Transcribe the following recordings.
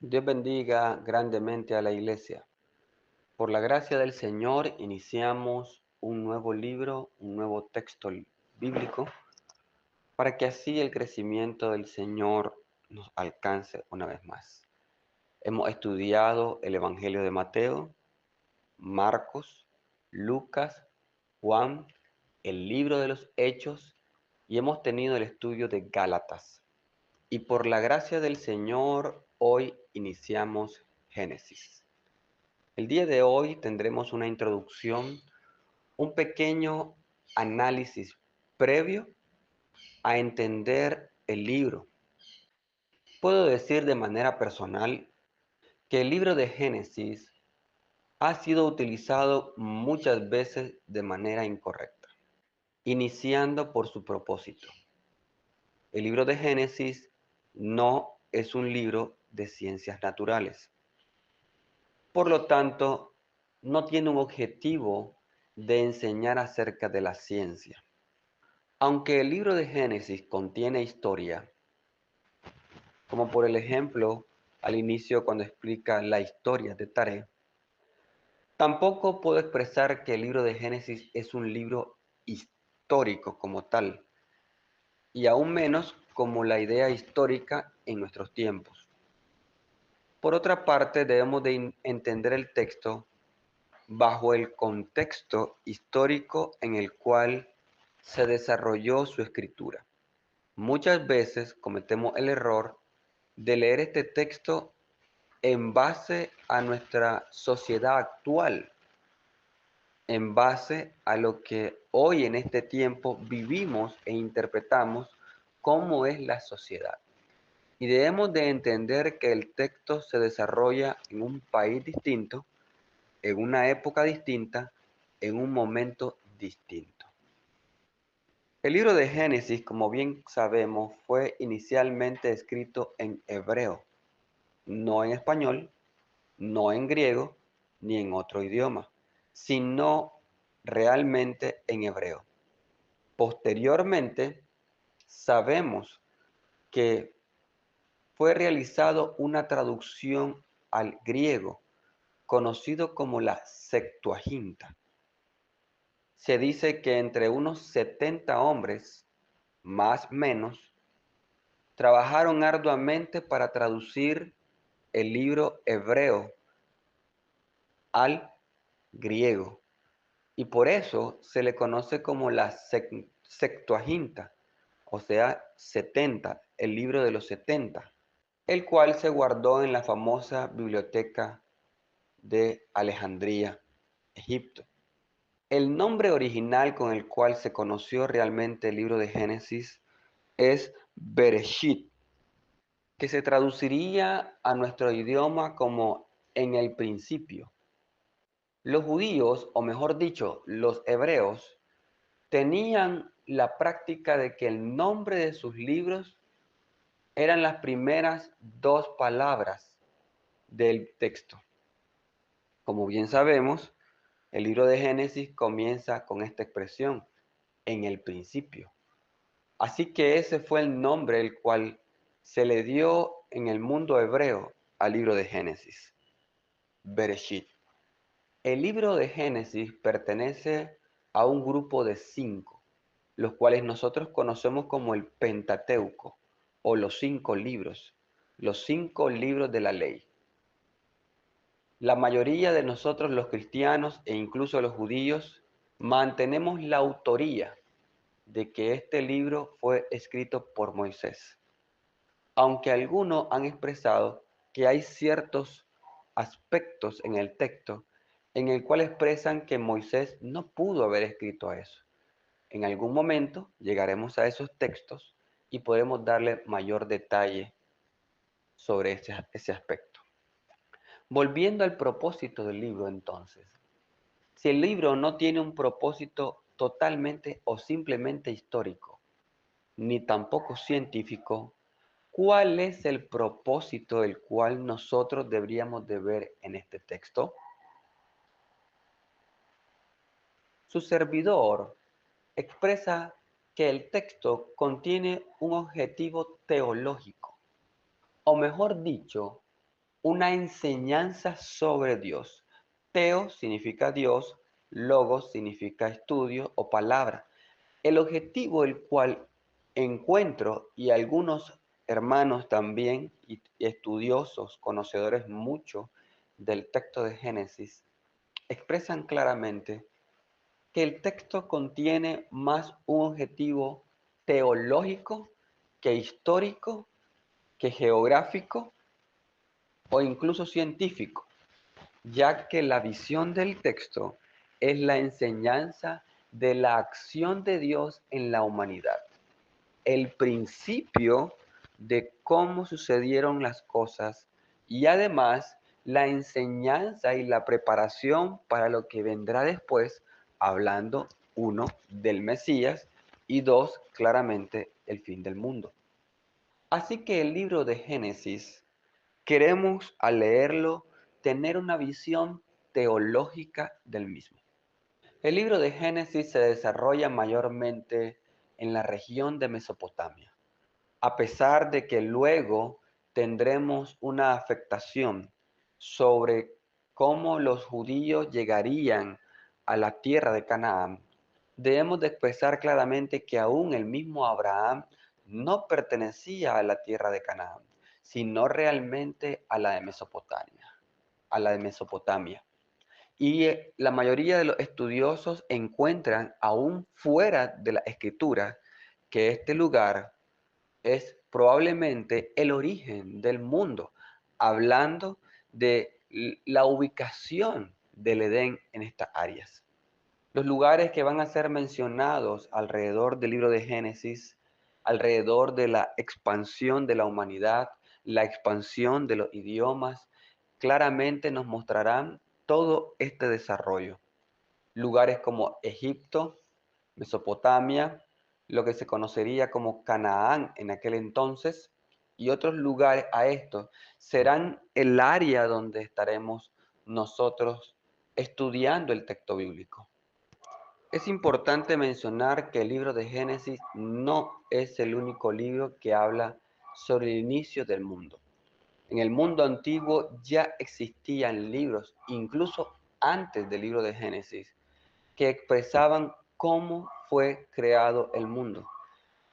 Dios bendiga grandemente a la iglesia. Por la gracia del Señor iniciamos un nuevo libro, un nuevo texto bíblico, para que así el crecimiento del Señor nos alcance una vez más. Hemos estudiado el Evangelio de Mateo, Marcos, Lucas, Juan, el libro de los Hechos y hemos tenido el estudio de Gálatas. Y por la gracia del Señor hoy iniciamos Génesis. El día de hoy tendremos una introducción, un pequeño análisis previo a entender el libro. Puedo decir de manera personal que el libro de Génesis ha sido utilizado muchas veces de manera incorrecta, iniciando por su propósito. El libro de Génesis no es un libro de ciencias naturales. Por lo tanto, no tiene un objetivo de enseñar acerca de la ciencia. Aunque el libro de Génesis contiene historia, como por el ejemplo al inicio cuando explica la historia de Taré, tampoco puedo expresar que el libro de Génesis es un libro histórico como tal, y aún menos como la idea histórica en nuestros tiempos. Por otra parte, debemos de entender el texto bajo el contexto histórico en el cual se desarrolló su escritura. Muchas veces cometemos el error de leer este texto en base a nuestra sociedad actual, en base a lo que hoy en este tiempo vivimos e interpretamos cómo es la sociedad. Y debemos de entender que el texto se desarrolla en un país distinto, en una época distinta, en un momento distinto. El libro de Génesis, como bien sabemos, fue inicialmente escrito en hebreo, no en español, no en griego, ni en otro idioma, sino realmente en hebreo. Posteriormente, sabemos que fue realizado una traducción al griego, conocido como la Septuaginta. Se dice que entre unos 70 hombres, más o menos, trabajaron arduamente para traducir el libro hebreo al griego. Y por eso se le conoce como la Septuaginta, o sea, 70, el libro de los 70, el cual se guardó en la famosa biblioteca de Alejandría, Egipto. El nombre original con el cual se conoció realmente el libro de Génesis es Bereshit, que se traduciría a nuestro idioma como en el principio. Los judíos, o mejor dicho, los hebreos, tenían la práctica de que el nombre de sus libros eran las primeras dos palabras del texto. Como bien sabemos, el libro de Génesis comienza con esta expresión, en el principio. Así que ese fue el nombre el cual se le dio en el mundo hebreo al libro de Génesis, Bereshit. El libro de Génesis pertenece a un grupo de 5, los cuales nosotros conocemos como el Pentateuco o los 5 libros de la ley. La mayoría de nosotros los cristianos e incluso los judíos mantenemos la autoría de que este libro fue escrito por Moisés, aunque algunos han expresado que hay ciertos aspectos en el texto en el cual expresan que Moisés no pudo haber escrito eso. En algún momento llegaremos a esos textos y podremos darle mayor detalle sobre ese aspecto. Volviendo al propósito del libro entonces, si el libro no tiene un propósito totalmente o simplemente histórico, ni tampoco científico, ¿cuál es el propósito el cual nosotros deberíamos de ver en este texto? Su servidor expresa que el texto contiene un objetivo teológico, o mejor dicho, una enseñanza sobre Dios. Teo significa Dios, logos significa estudio o palabra. El objetivo el cual encuentro, y algunos hermanos también, y estudiosos, conocedores mucho del texto de Génesis, expresan claramente que el texto contiene más un objetivo teológico que histórico, que geográfico o incluso científico, ya que la visión del texto es la enseñanza de la acción de Dios en la humanidad, el principio de cómo sucedieron las cosas y además la enseñanza y la preparación para lo que vendrá después, hablando uno del Mesías y dos, claramente, el fin del mundo. Así que el libro de Génesis, queremos al leerlo tener una visión teológica del mismo. El libro de Génesis se desarrolla mayormente en la región de Mesopotamia, a pesar de que luego tendremos una afectación sobre cómo los judíos llegarían a la tierra de Canaán. Debemos de expresar claramente que aún el mismo Abraham no pertenecía a la tierra de Canaán, sino realmente a la de Mesopotamia. Y la mayoría de los estudiosos encuentran aún fuera de la escritura que este lugar es probablemente el origen del mundo, hablando de la ubicación del Edén en estas áreas. Los lugares que van a ser mencionados alrededor del libro de Génesis, alrededor de la expansión de la humanidad, la expansión de los idiomas, claramente nos mostrarán todo este desarrollo. Lugares como Egipto, Mesopotamia, lo que se conocería como Canaán en aquel entonces, y otros lugares a estos serán el área donde estaremos nosotros estudiando el texto bíblico. Es importante mencionar que el libro de Génesis no es el único libro que habla sobre el inicio del mundo. En el mundo antiguo ya existían libros, incluso antes del libro de Génesis, que expresaban cómo fue creado el mundo,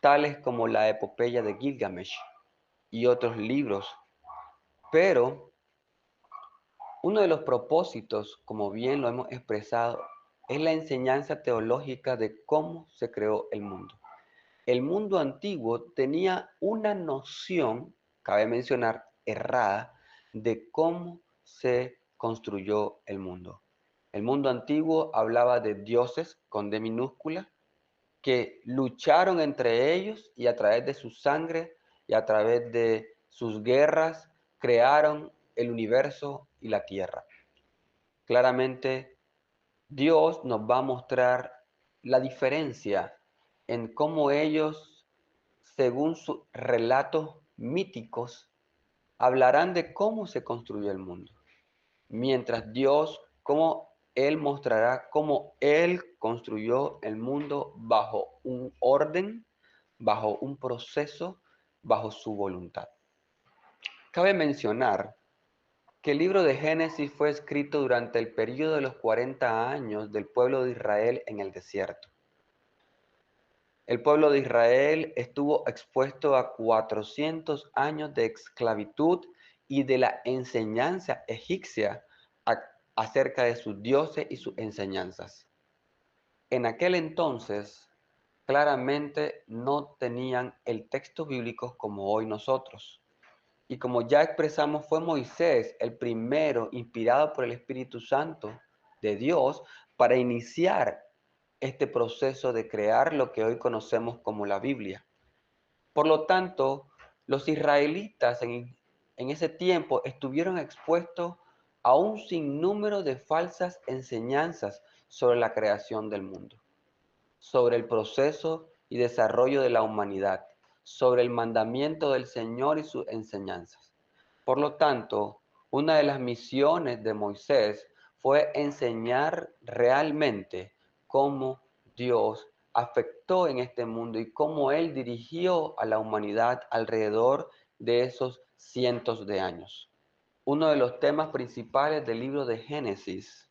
tales como la epopeya de Gilgamesh y otros libros. Pero uno de los propósitos, como bien lo hemos expresado, es la enseñanza teológica de cómo se creó el mundo. El mundo antiguo tenía una noción, cabe mencionar, errada, de cómo se construyó el mundo. El mundo antiguo hablaba de dioses con D minúscula que lucharon entre ellos y a través de su sangre y a través de sus guerras crearon el universo y la tierra. Claramente, Dios nos va a mostrar la diferencia en cómo ellos, según sus relatos míticos, hablarán de cómo se construyó el mundo. Mientras Dios, cómo Él mostrará cómo Él construyó el mundo bajo un orden, bajo un proceso, bajo su voluntad. Cabe mencionar que el libro de Génesis fue escrito durante el período de los 40 años del pueblo de Israel en el desierto. El pueblo de Israel estuvo expuesto a 400 años de esclavitud y de la enseñanza egipcia acerca de sus dioses y sus enseñanzas. En aquel entonces, claramente no tenían el texto bíblico como hoy nosotros. Y como ya expresamos, fue Moisés el primero inspirado por el Espíritu Santo de Dios para iniciar este proceso de crear lo que hoy conocemos como la Biblia. Por lo tanto, los israelitas en ese tiempo estuvieron expuestos a un sinnúmero de falsas enseñanzas sobre la creación del mundo, sobre el proceso y desarrollo de la humanidad, sobre el mandamiento del Señor y sus enseñanzas. Por lo tanto, una de las misiones de Moisés fue enseñar realmente cómo Dios afectó en este mundo y cómo Él dirigió a la humanidad alrededor de esos cientos de años. Uno de los temas principales del libro de Génesis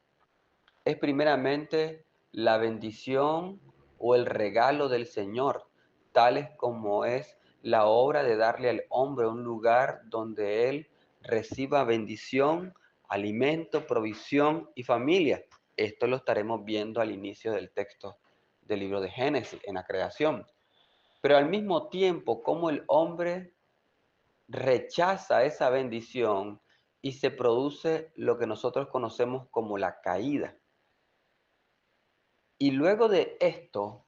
es primeramente la bendición o el regalo del Señor, tales como es la obra de darle al hombre un lugar donde él reciba bendición, alimento, provisión y familia. Esto lo estaremos viendo al inicio del texto del libro de Génesis, en la creación. Pero al mismo tiempo, como el hombre rechaza esa bendición y se produce lo que nosotros conocemos como la caída. Y luego de esto,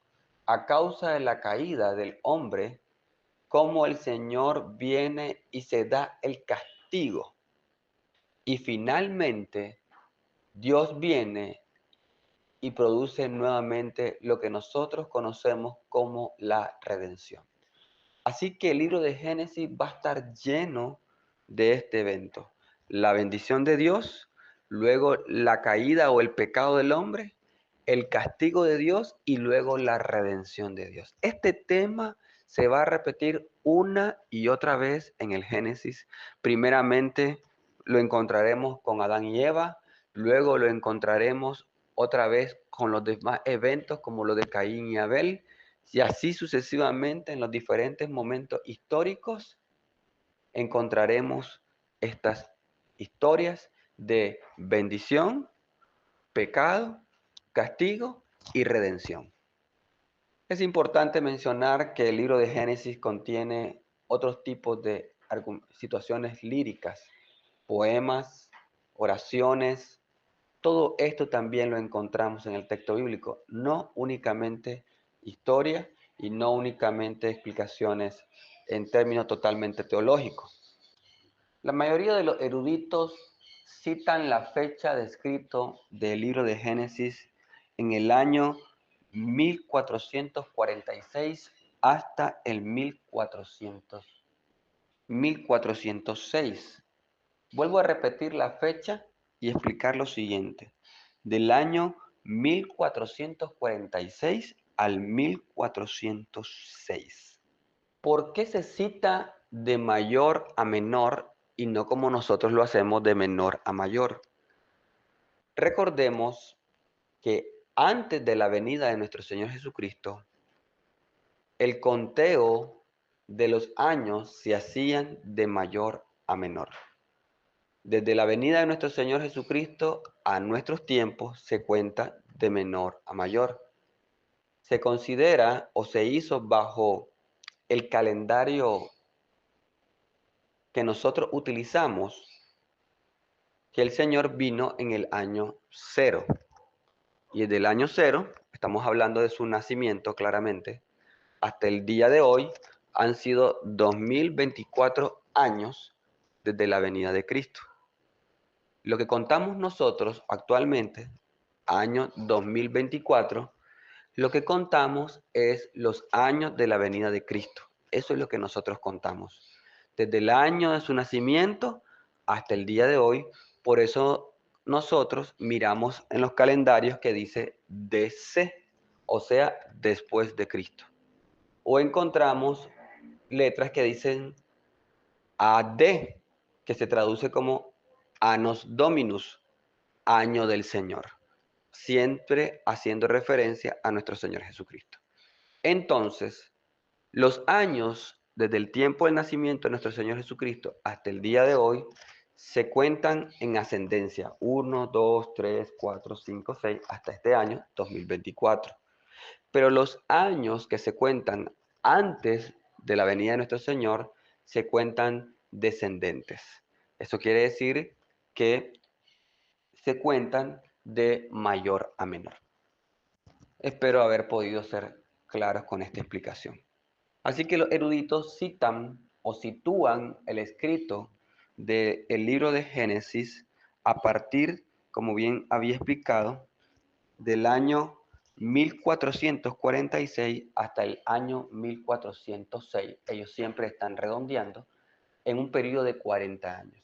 a causa de la caída del hombre, como el Señor viene y se da el castigo. Y finalmente, Dios viene y produce nuevamente lo que nosotros conocemos como la redención. Así que el libro de Génesis va a estar lleno de este evento. La bendición de Dios, luego la caída o el pecado del hombre, el castigo de Dios y luego la redención de Dios. Este tema se va a repetir una y otra vez en el Génesis. Primeramente lo encontraremos con Adán y Eva, luego lo encontraremos otra vez con los demás eventos como lo de Caín y Abel, y así sucesivamente en los diferentes momentos históricos encontraremos estas historias de bendición, pecado, castigo y redención. Es importante mencionar que el libro de Génesis contiene otros tipos de situaciones líricas, poemas, oraciones. Todo esto también lo encontramos en el texto bíblico, no únicamente historia y no únicamente explicaciones en términos totalmente teológicos. La mayoría de los eruditos citan la fecha de escrito del libro de Génesis en el año 1446 hasta el 1406. Vuelvo a repetir la fecha y explicar lo siguiente. Del año 1446 al 1406. ¿Por qué se cita de mayor a menor y no como nosotros lo hacemos de menor a mayor? Recordemos que antes de la venida de nuestro Señor Jesucristo, el conteo de los años se hacían de mayor a menor. Desde la venida de nuestro Señor Jesucristo a nuestros tiempos se cuenta de menor a mayor. Se considera o se hizo bajo el calendario que nosotros utilizamos que el Señor vino en el año 0. Y desde el año 0, estamos hablando de su nacimiento claramente, hasta el día de hoy han sido 2024 años desde la venida de Cristo. Lo que contamos nosotros actualmente, año 2024, lo que contamos es los años de la venida de Cristo. Eso es lo que nosotros contamos. Desde el año de su nacimiento hasta el día de hoy. Por eso nosotros miramos en los calendarios que dice DC, o sea, después de Cristo. O encontramos letras que dicen AD, que se traduce como Annos Dominus, año del Señor, siempre haciendo referencia a nuestro Señor Jesucristo. Entonces, los años desde el tiempo del nacimiento de nuestro Señor Jesucristo hasta el día de hoy se cuentan en ascendencia 1, 2, 3, 4, 5, 6 hasta este año 2024. Pero los años que se cuentan antes de la venida de nuestro Señor se cuentan descendentes. Eso quiere decir que se cuentan de mayor a menor. Espero haber podido ser claros con esta explicación. Así que los eruditos citan o sitúan el escrito del libro de Génesis a partir, como bien había explicado, del año 1446 hasta el año 1406. Ellos siempre están redondeando en un periodo de 40 años.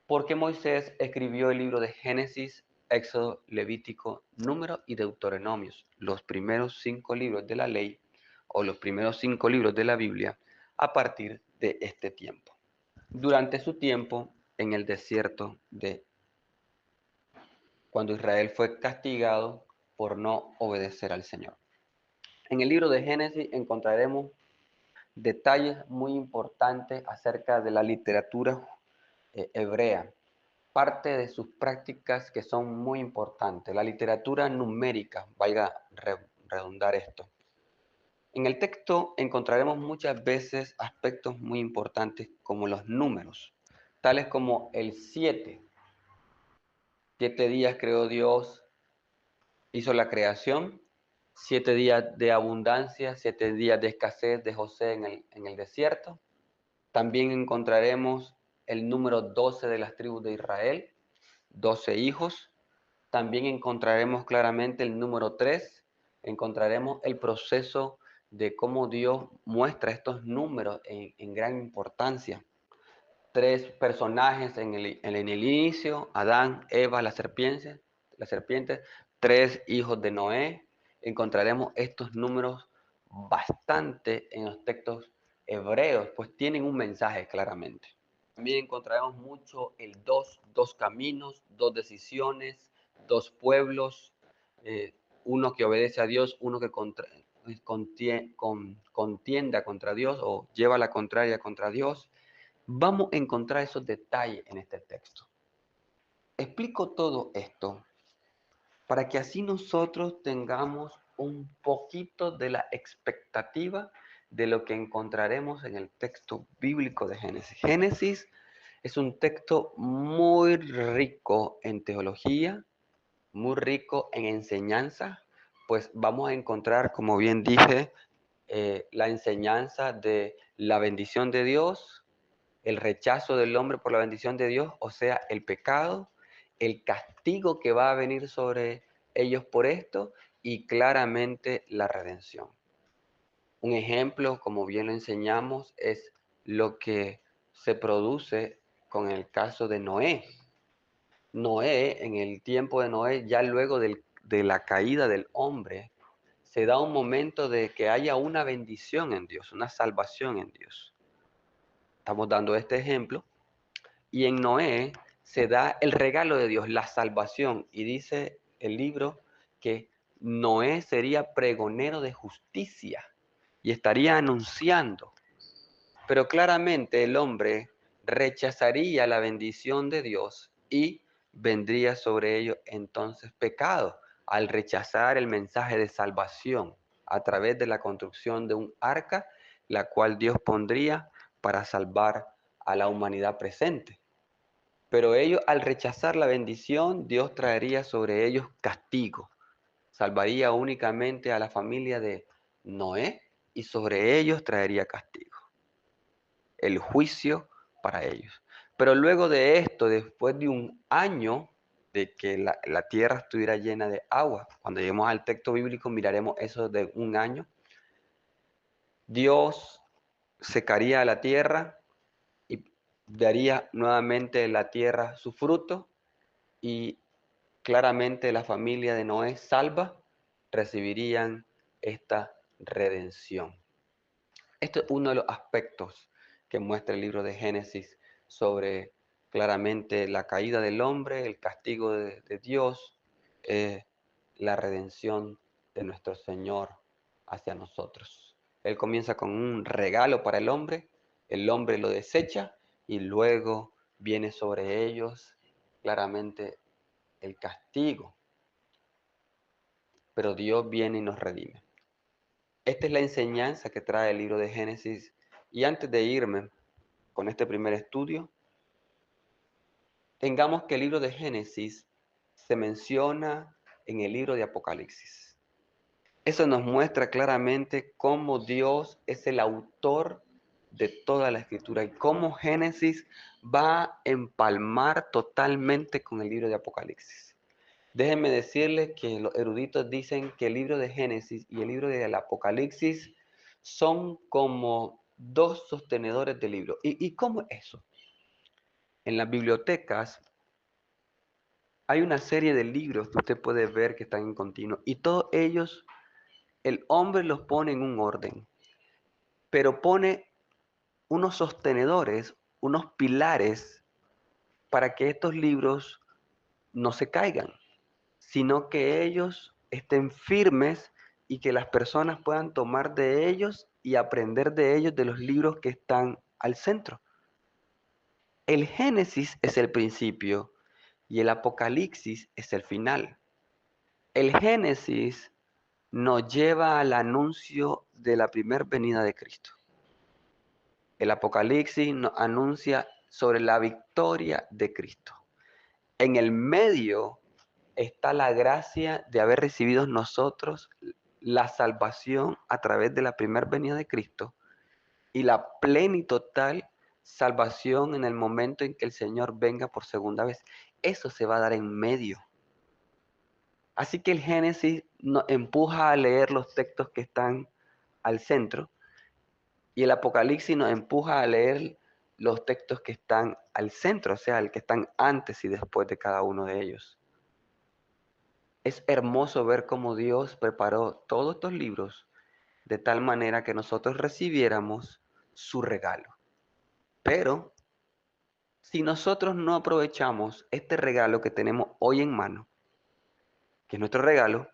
Porque Moisés escribió el libro de Génesis, Éxodo, Levítico, Número y Deuteronomios, los primeros 5 libros de la ley o los primeros 5 libros de la Biblia a partir de este tiempo. Durante su tiempo, en el desierto de cuando Israel fue castigado por no obedecer al Señor. En el libro de Génesis encontraremos detalles muy importantes acerca de la literatura hebrea, parte de sus prácticas que son muy importantes. La literatura numérica, valga redundar esto. En el texto encontraremos muchas veces aspectos muy importantes como los números, tales como el 7. 7 días creó Dios, hizo la creación, 7 días de abundancia, 7 días de escasez de José en el desierto. También encontraremos el número 12 de las tribus de Israel, 12 hijos. También encontraremos claramente el número 3. Encontraremos el proceso de cómo Dios muestra estos números en gran importancia. 3 personajes en el inicio: Adán, Eva, la serpiente, 3 hijos de Noé. Encontraremos estos números bastante en los textos hebreos, pues tienen un mensaje claramente. También encontraremos mucho el dos caminos, 2 decisiones, 2 pueblos, uno que obedece a Dios, uno que contienda contra Dios o lleva la contraria contra Dios. Vamos a encontrar esos detalles en este texto. Explico todo esto para que así nosotros tengamos un poquito de la expectativa de lo que encontraremos en el texto bíblico de Génesis. Génesis es un texto muy rico en teología, muy rico en enseñanza, pues vamos a encontrar, como bien dije, la enseñanza de la bendición de Dios, el rechazo del hombre por la bendición de Dios, o sea, el pecado, el castigo que va a venir sobre ellos por esto y claramente la redención. Un ejemplo, como bien lo enseñamos, es lo que se produce con el caso de Noé. Noé, en el tiempo de Noé, ya luego de la caída del hombre, se da un momento de que haya una bendición en Dios, una salvación en Dios. Estamos dando este ejemplo. Y en Noé se da el regalo de Dios, la salvación. Y dice el libro que Noé sería pregonero de justicia y estaría anunciando. Pero claramente el hombre rechazaría la bendición de Dios y vendría sobre ello entonces pecado al rechazar el mensaje de salvación a través de la construcción de un arca, la cual Dios pondría para salvar a la humanidad presente. Pero ellos, al rechazar la bendición, Dios traería sobre ellos castigo. Salvaría únicamente a la familia de Noé y sobre ellos traería castigo. El juicio para ellos. Pero luego de esto, después de un año de que la tierra estuviera llena de agua, cuando lleguemos al texto bíblico miraremos eso de un año, Dios secaría la tierra y daría nuevamente la tierra su fruto y claramente la familia de Noé salva recibirían esta redención. Este es uno de los aspectos que muestra el libro de Génesis sobre claramente la caída del hombre, el castigo de Dios, la redención de nuestro Señor hacia nosotros. Él comienza con un regalo para el hombre lo desecha y luego viene sobre ellos claramente el castigo, pero Dios viene y nos redime. Esta es la enseñanza que trae el libro de Génesis. Y antes de irme con este primer estudio, tengamos que el libro de Génesis se menciona en el libro de Apocalipsis. Eso nos muestra claramente cómo Dios es el autor de toda la escritura y cómo Génesis va a empalmar totalmente con el libro de Apocalipsis. Déjenme decirles que los eruditos dicen que el libro de Génesis y el libro del Apocalipsis son como dos sostenedores del libro. ¿Y cómo es eso? En las bibliotecas hay una serie de libros que usted puede ver que están en continuo y todos ellos, el hombre los pone en un orden, pero pone unos sostenedores, unos pilares para que estos libros no se caigan, sino que ellos estén firmes y que las personas puedan tomar de ellos y aprender de ellos, de los libros que están al centro. El Génesis es el principio y el Apocalipsis es el final. El Génesis nos lleva al anuncio de la primera venida de Cristo. El Apocalipsis nos anuncia sobre la victoria de Cristo. En el medio está la gracia de haber recibido nosotros la salvación a través de la primera venida de Cristo y la plena y total salvación en el momento en que el Señor venga por segunda vez. Eso se va a dar en medio. Así que el Génesis nos empuja a leer los textos que están al centro y el Apocalipsis nos empuja a leer los textos que están al centro, o sea, el que están antes y después de cada uno de ellos. Es hermoso ver cómo Dios preparó todos estos libros de tal manera que nosotros recibiéramos su regalo. Pero si nosotros no aprovechamos este regalo que tenemos hoy en mano, que es nuestro regalo,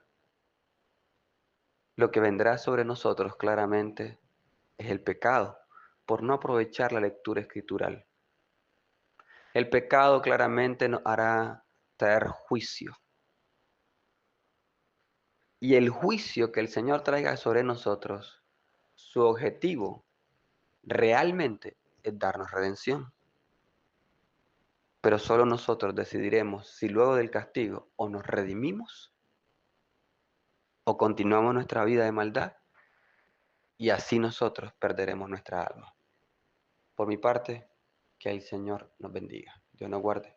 lo que vendrá sobre nosotros claramente es el pecado, por no aprovechar la lectura escritural. El pecado claramente nos hará traer juicio. Y el juicio que el Señor traiga sobre nosotros, su objetivo realmente es darnos redención. Pero solo nosotros decidiremos si luego del castigo o nos redimimos o continuamos nuestra vida de maldad y así nosotros perderemos nuestra alma. Por mi parte, que el Señor nos bendiga. Dios nos guarde.